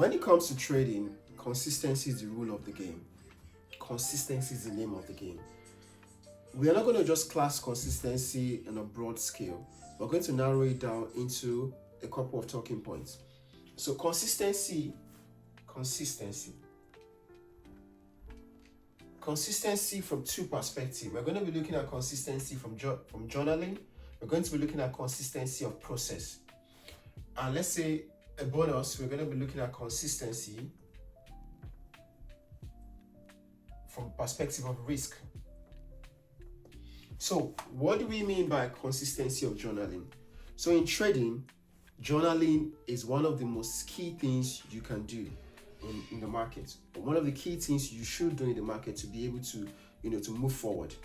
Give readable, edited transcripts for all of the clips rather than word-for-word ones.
When it comes to trading, consistency is the rule of the game. Consistency is the name of the game. We are not going to just class consistency on a broad scale. We're going to narrow it down into a couple of talking points. So consistency from two perspectives. We're going to be looking at consistency from journaling. We're going to be looking at consistency of process. And let's say a bonus, we're going to be looking at consistency from perspective of risk. So what do we mean by consistency of journaling? So in trading, journaling is one of the most key things you can do in the market. But one of the key things you should do in the market to be able to, to move forward.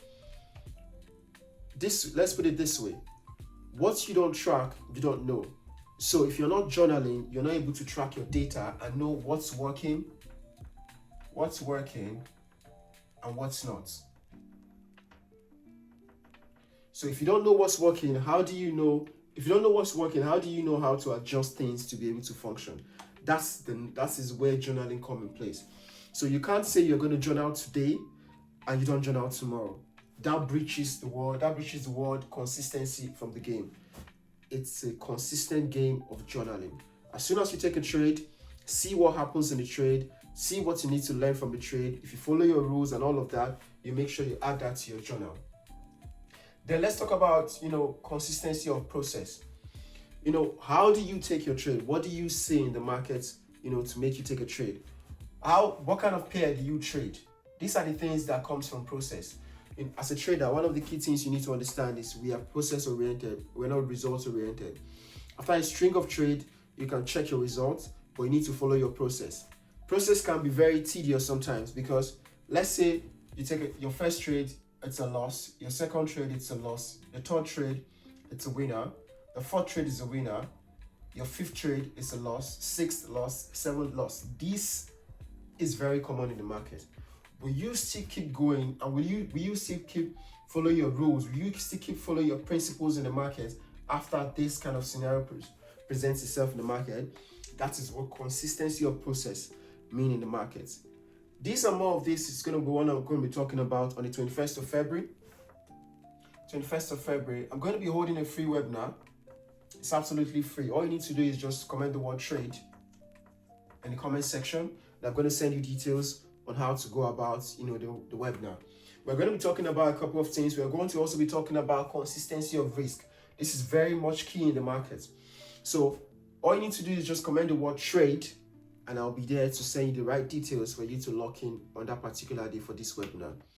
Let's put it this way. What you don't track, you don't know. So if you're not journaling, you're not able to track your data and know what's working and what's not. So if you don't know what's working, how do you know? If you don't know what's working, how do you know how to adjust things to be able to function? That is where journaling comes in place. So you can't say you're going to journal today and you don't journal tomorrow. That breaches the word consistency from the game. It's a consistent game of journaling. As soon as you take a trade, see what happens in the trade, see what you need to learn from the trade. If you follow your rules and all of that, you make sure you add that to your journal. Then let's talk about, consistency of process. How do you take your trade? What do you see in the market, to make you take a trade? What kind of pair do you trade? These are the things that comes from process. As a trader, one of the key things you need to understand is we are process oriented. We're not results oriented. After a string of trade, you can check your results, but you need to follow your process. Process can be very tedious sometimes because let's say you take your first trade, it's a loss. Your second trade, it's a loss. Your third trade, it's a winner. The fourth trade is a winner. Your fifth trade is a loss. Sixth loss, seventh loss. This is very common in the market. Will you still keep going and will you still keep following your rules? Will you still keep following your principles in the market after this kind of scenario presents itself in the market? That is what consistency of process mean in the market. These are more of this is going to be one I'm going to be talking about on the 21st of February. 21st of February, I'm going to be holding a free webinar. It's absolutely free. All you need to do is just comment the word trade in the comment section. And I'm going to send you details on how to go about, the webinar. We're going to be talking about a couple of things. We're going to also be talking about consistency of risk. This is very much key in the market. So all you need to do is just comment the word trade, and I'll be there to send you the right details for you to lock in on that particular day for this webinar.